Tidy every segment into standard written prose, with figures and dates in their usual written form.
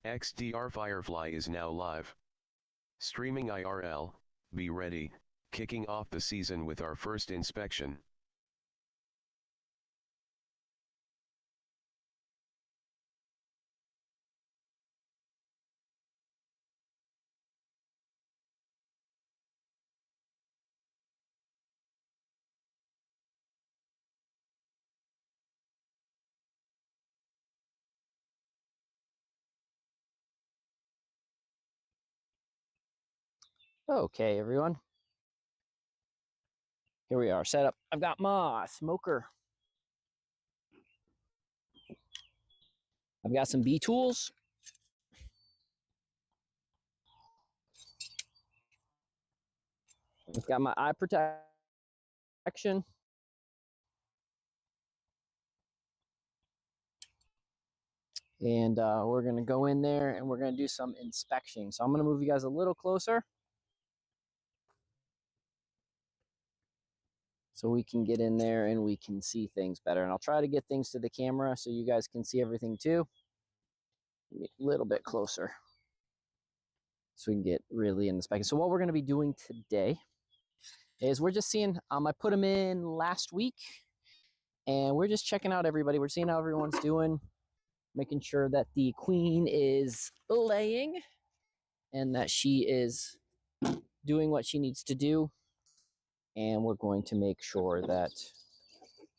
XDR Firefly is now live. Streaming IRL, be ready, kicking off the season with our first inspection. Okay, everyone. Here we are, set up. I've got my smoker. I've got some bee tools. I've got my eye protection. And we're going to go in there and we're going to do some inspection. So I'm going to move you guys a little closer so we can get in there and we can see things better. And I'll try to get things to the camera so you guys can see everything too. Get a little bit closer so we can get really in the spec. So what we're going to be doing today is we're just seeing, I put them in last week and we're just checking out everybody. We're seeing how everyone's doing, making sure that the queen is laying and that she is doing what she needs to do. And we're going to make sure that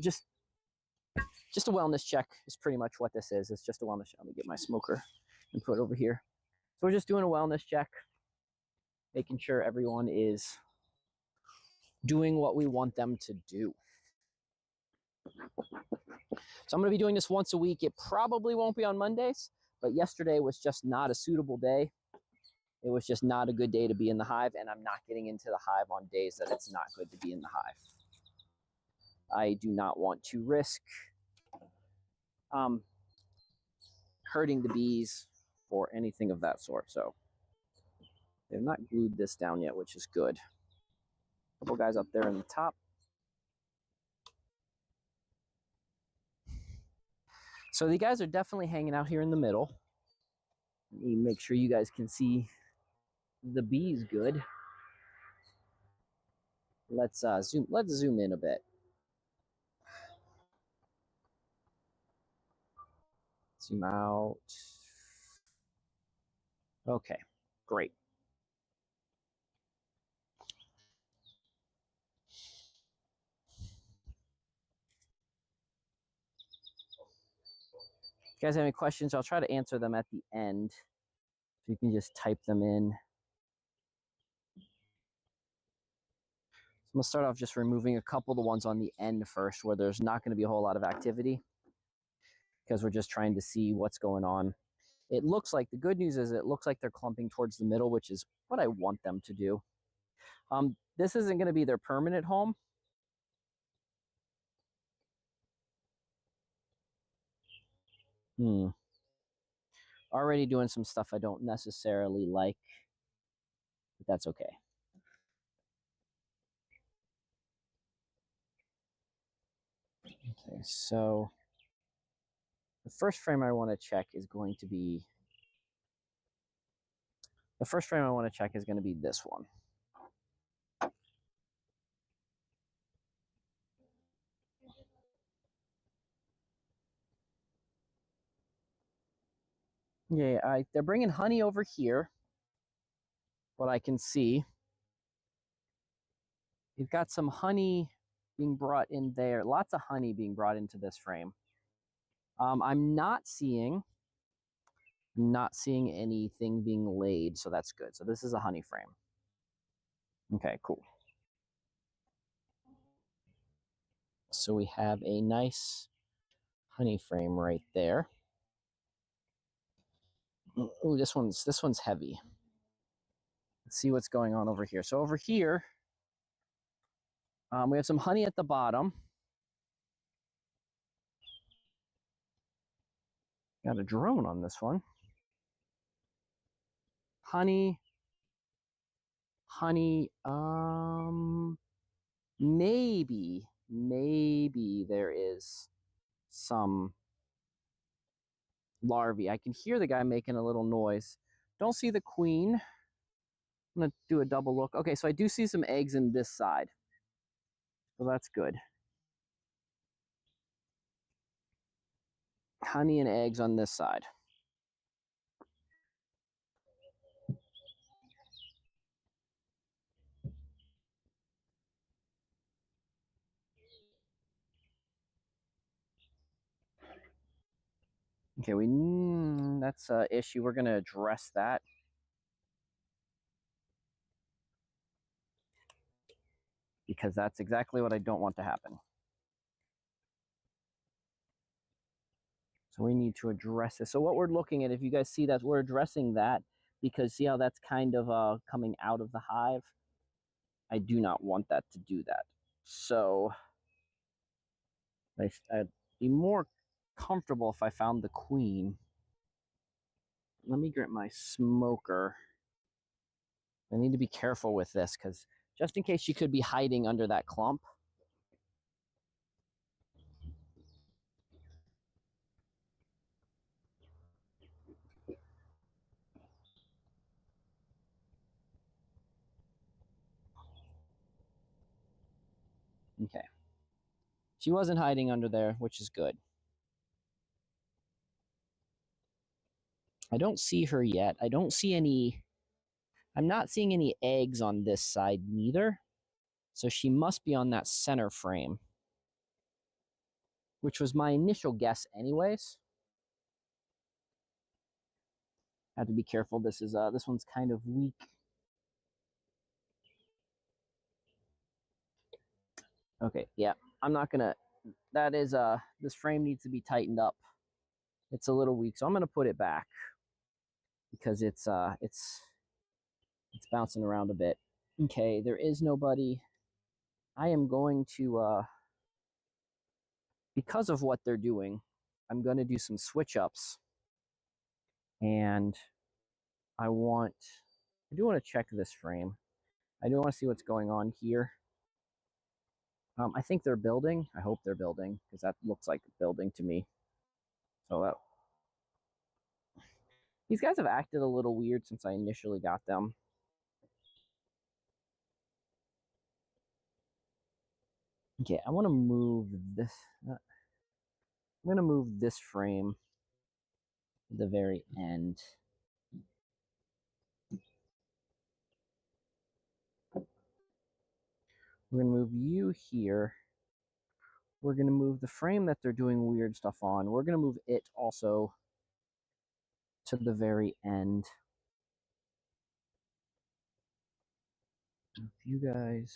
just a wellness check is pretty much what this is. It's just a wellness check. Let me get my smoker and put it over here. So we're just doing a wellness check, making sure everyone is doing what we want them to do. So I'm going to be doing this once a week. It probably won't be on Mondays, but yesterday was just not a suitable day. It was just not a good day to be in the hive, and I'm not getting into the hive on days that it's not good to be in the hive. I do not want to risk hurting the bees or anything of that sort. So they've not glued this down yet, which is good. A couple guys up there in the top. So the guys are definitely hanging out here in the middle. Let me make sure you guys can see the bees good. Let's zoom in a bit. Zoom out. Okay, great. If you guys have any questions, I'll try to answer them at the end. So you can just type them in. So I'm going to start off just removing a couple of the ones on the end first, where there's not going to be a whole lot of activity, because we're just trying to see what's going on. It looks like, the good news is it looks like they're clumping towards the middle, which is what I want them to do. This isn't going to be their permanent home. Already doing some stuff I don't necessarily like, but that's okay. Okay, so the first frame I want to check is going to be, this one. Yeah, they're bringing honey over here. What I can see, you've got some honey being brought in there. Lots of honey being brought into this frame. I'm not seeing anything being laid, so that's good. So this is a honey frame. Okay, cool. So we have a nice honey frame right there. Ooh, this one's heavy. Let's see what's going on over here. So over here, we have some honey at the bottom. Got a drone on this one. Honey, maybe there is some larvae. I can hear the guy making a little noise. Don't see the queen. I'm going to do a double look. Okay, so I do see some eggs in this side. So that's good. Honey and eggs on this side. Okay, that's an issue. We're going to address that. Because that's exactly what I don't want to happen. So we need to address this. So what we're looking at, if you guys see that, we're addressing that because see how that's kind of coming out of the hive? I do not want that to do that. So I'd be more comfortable if I found the queen. Let me get my smoker. I need to be careful with this because just in case she could be hiding under that clump. Okay. She wasn't hiding under there, which is good. I don't see her yet. I don't see any... I'm not seeing any eggs on this side neither. So she must be on that center frame, which was my initial guess anyways. I have to be careful. This one's kind of weak. Okay, yeah. I'm not gonna... That is, this frame needs to be tightened up. It's a little weak, so I'm gonna put it back because it's bouncing around a bit. Okay, there is nobody. I am going to, because of what they're doing, I'm going to do some switch ups. And I do want to check this frame. I do want to see what's going on here. I think they're building. I hope they're building because that looks like building to me. So these guys have acted a little weird since I initially got them. Okay, I want to move this. I'm going to move this frame to the very end. We're going to move you here. We're going to move the frame that they're doing weird stuff on. We're going to move it also to the very end. Move you guys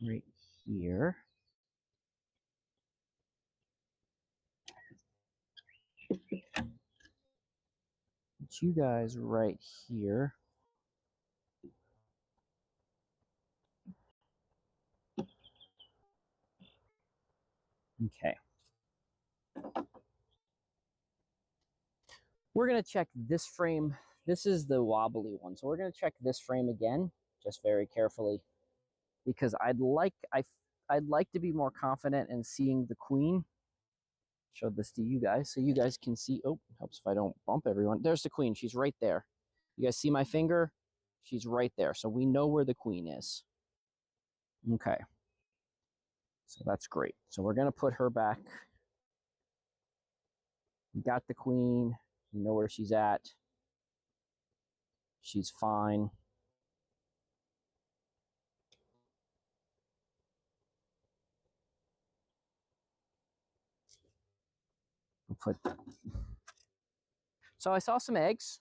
right here. Put you guys right here. Okay. We're going to check this frame. This is the wobbly one. So we're going to check this frame again, just very carefully, because I'd like to be more confident in seeing the queen. Show this to you guys so you guys can see. Oh, helps if I don't bump everyone. There's the queen. She's right there. You guys see my finger? She's right there. So we know where the queen is. Okay. So that's great. So we're going to put her back. We got the queen. We know where she's at. She's fine. We'll put... So I saw some eggs,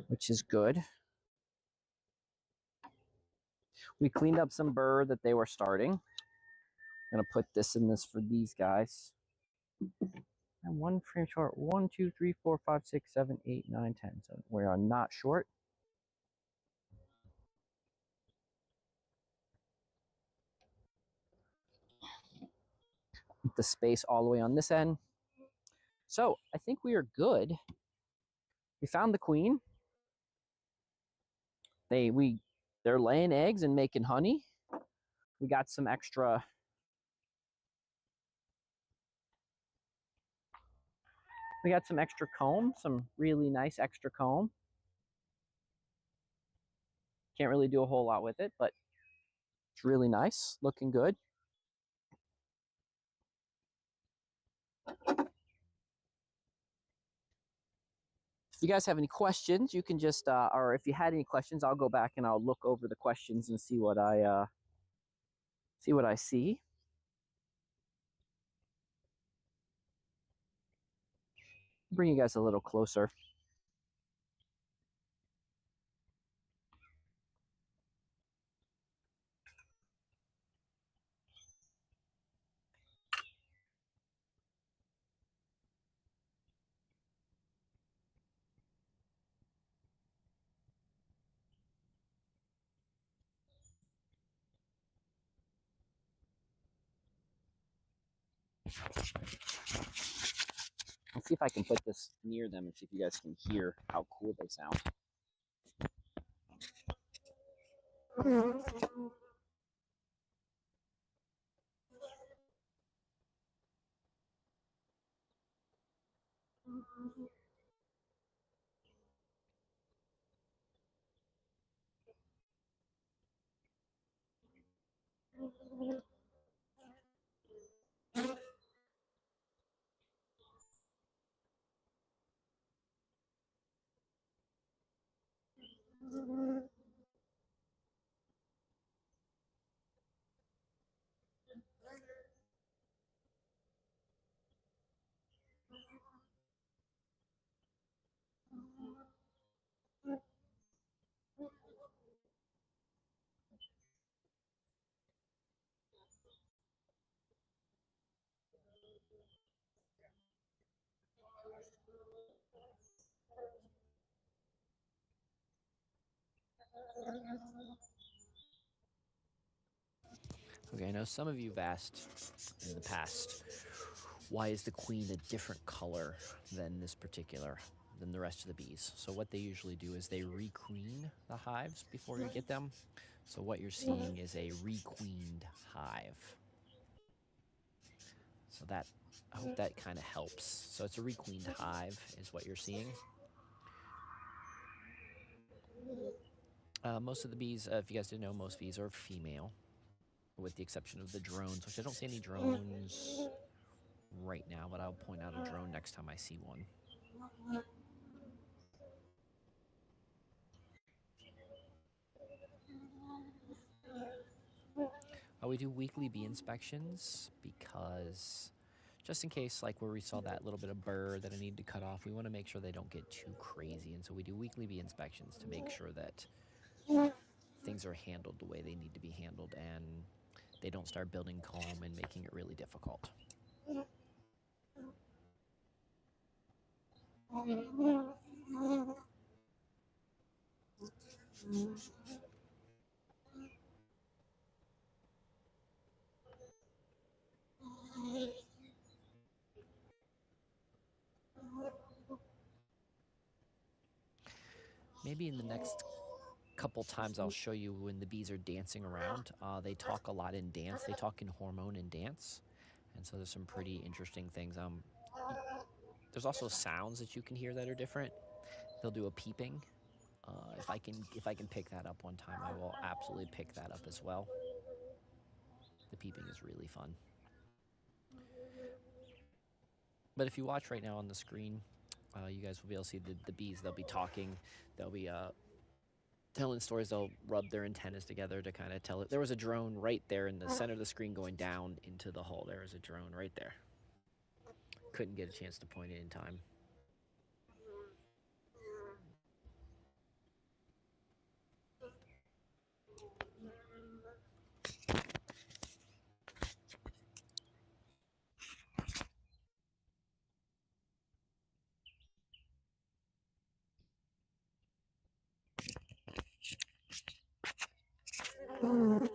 which is good. We cleaned up some burr that they were starting. I'm going to put this in this for these guys. And one frame short. 1, 2, 3, 4, 5, 6, 7, 8, 9, 10. So we are not short. Put the space all the way on this end. So I think we are good. We found the queen. They're laying eggs and making honey. We got some extra We got some extra comb, some really nice extra comb. Can't really do a whole lot with it, but it's really nice, looking good. If you guys have any questions, you can just, or if you had any questions, I'll go back and I'll look over the questions and see what I see. Bring you guys a little closer. Let's see if I can put this near them and see if you guys can hear how cool they sound. Okay, I know some of you have asked in the past, why is the queen a different color than than the rest of the bees? So what they usually do is they requeen the hives before you get them. So what you're seeing is a requeened hive. So I hope that kind of helps. So it's a requeened hive is what you're seeing. Most of the bees, if you guys didn't know, most bees are female, with the exception of the drones, which I don't see any drones right now, but I'll point out a drone next time I see one. We do weekly bee inspections because just in case, like where we saw that little bit of burr that I need to cut off, we want to make sure they don't get too crazy. And so we do weekly bee inspections to make sure that things are handled the way they need to be handled and they don't start building comb and making it really difficult. Maybe in the next couple times I'll show you when the bees are dancing around. They talk a lot in dance. They talk in hormone and dance. And so there's some pretty interesting things. There's also sounds that you can hear that are different. They'll do a peeping. If I can pick that up one time, I will absolutely pick that up as well. The peeping is really fun. But if you watch right now on the screen, you guys will be able to see the bees. They'll be talking. They'll be telling stories. They'll rub their antennas together to kind of tell it. There was a drone right there in the center of the screen going down into the hole. There was a drone right there. Couldn't get a chance to point it in time. I'm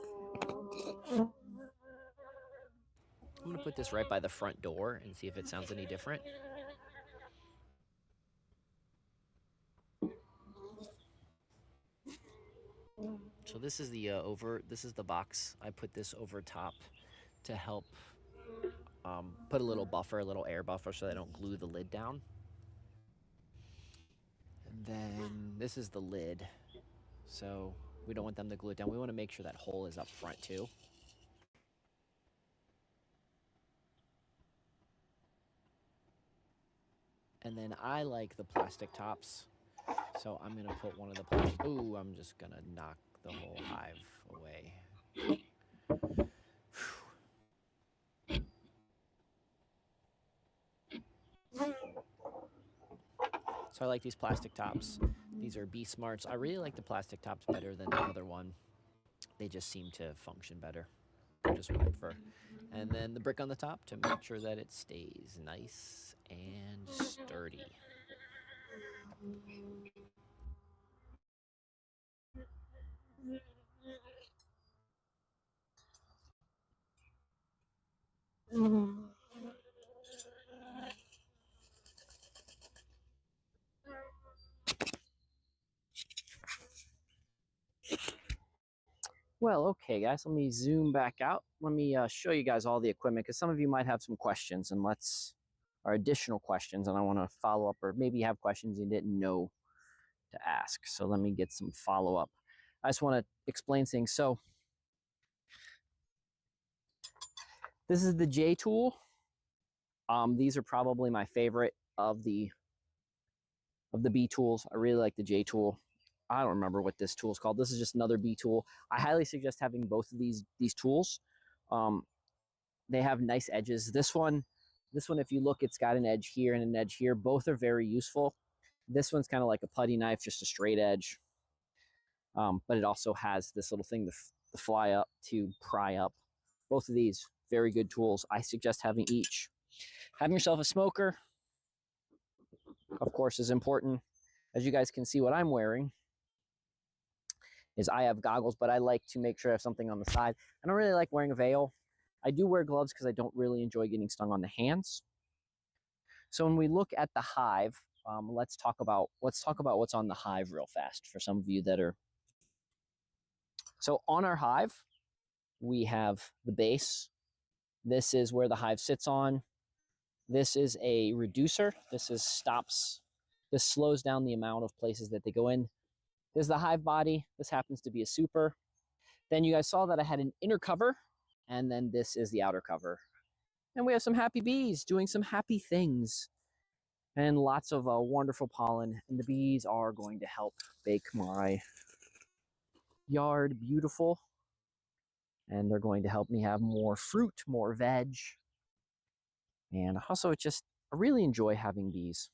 going to put this right by the front door and see if it sounds any different. So this is the this is the box. I put this over top to help put a little buffer, a little air buffer so they don't glue the lid down. then this is the lid. So we don't want them to glue it down. We want to make sure that hole is up front too. And then I like the plastic tops. So I'm going to put one of the plastic. Ooh, I'm just going to knock the whole hive away. So I like these plastic tops. These are Bee Smarts. I really like the plastic tops better than the other one. They just seem to function better. Just what I prefer. And then the brick on the top to make sure that it stays nice and sturdy. Well, okay, guys, let me zoom back out. Let me show you guys all the equipment because some of you might have some questions or additional questions, and I want to follow up, or maybe you have questions you didn't know to ask. So let me get some follow up. I just want to explain things. So this is the J tool. These are probably my favorite of the Bee tools. I really like the J tool. I don't remember what this tool is called. This is just another Bee tool. I highly suggest having both of these tools. They have nice edges. This one, if you look, it's got an edge here and an edge here. Both are very useful. This one's kind of like a putty knife, just a straight edge. But it also has this little thing to fly up, to pry up. Both of these, very good tools. I suggest having each. Having yourself a smoker, of course, is important. As you guys can see, what I'm wearing is I have goggles, but I like to make sure I have something on the side. I don't really like wearing a veil. I do wear gloves because I don't really enjoy getting stung on the hands. So when we look at the hive, let's talk about what's on the hive real fast for some of you that are. So on our hive, we have the base. This is where the hive sits on. This is a reducer. This slows down the amount of places that they go in. This is the hive body. This happens to be a super. Then you guys saw that I had an inner cover, and then this is the outer cover. And we have some happy bees doing some happy things, and lots of wonderful pollen. And the bees are going to help make my yard beautiful. And they're going to help me have more fruit, more veg. And also, I really enjoy having bees.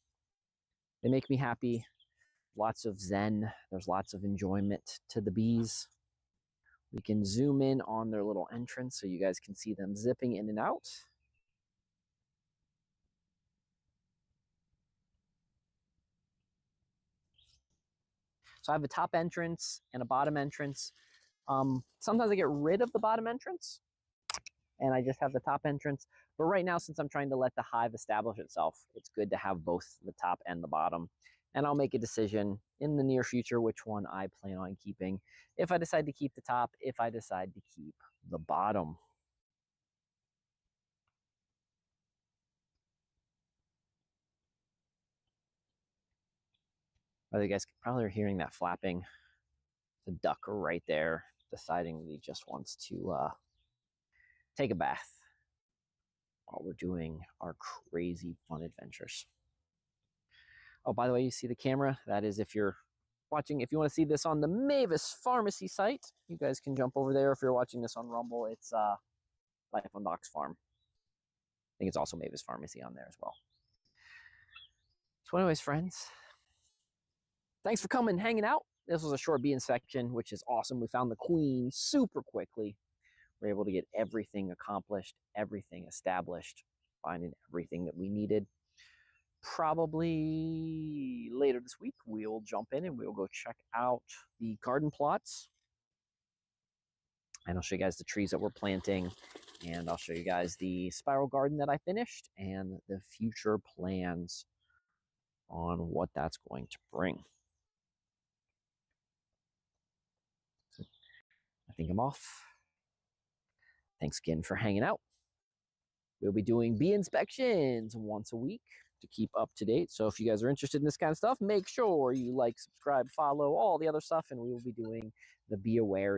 They make me happy. Lots of zen. There's lots of enjoyment to the bees. We can zoom in on their little entrance so you guys can see them zipping in and out. So I have a top entrance and a bottom entrance. Sometimes I get rid of the bottom entrance and I just have the top entrance. But right now, since I'm trying to let the hive establish itself, it's good to have both the top and the bottom. And I'll make a decision in the near future which one I plan on keeping. If I decide to keep the top, if I decide to keep the bottom. You guys probably are hearing that flapping. The duck right there deciding that he just wants to take a bath while we're doing our crazy fun adventures. Oh, by the way, you see the camera? That is if you're watching, if you want to see this on the Mavis Pharmacy site, you guys can jump over there. If you're watching this on Rumble, it's Life on Doc's Farm. I think it's also Mavis Pharmacy on there as well. So anyways, friends, thanks for coming, hanging out. This was a short bee inspection, which is awesome. We found the queen super quickly. We're able to get everything accomplished, everything established, finding everything that we needed. Probably later this week, we'll jump in and we'll go check out the garden plots. And I'll show you guys the trees that we're planting. And I'll show you guys the spiral garden that I finished and the future plans on what that's going to bring. So I think I'm off. Thanks again for hanging out. We'll be doing bee inspections once a week. to keep up to date. So if you guys are interested in this kind of stuff, make sure you like, subscribe, follow, all the other stuff, and we will be doing the Be Aware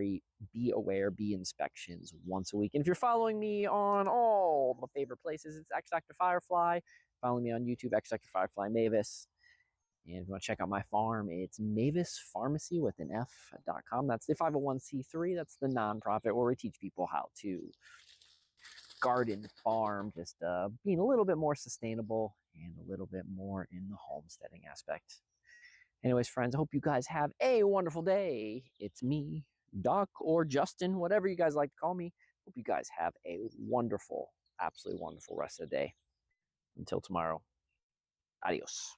bee inspections once a week. And if you're following me on all my favorite places, it's X Dr. Firefly. Follow me on YouTube, X Dr. Firefly Mavis. And if you want to check out my farm, it's Mavis Pharmacy with an F.com. That's the 501c3. That's the nonprofit where we teach people how to garden, farm, just being a little bit more sustainable and a little bit more in the homesteading aspect. Anyways, friends, I hope you guys have a wonderful day. It's me, Doc, or Justin, whatever you guys like to call me. Hope you guys have a wonderful, absolutely wonderful rest of the day. Until tomorrow, adios.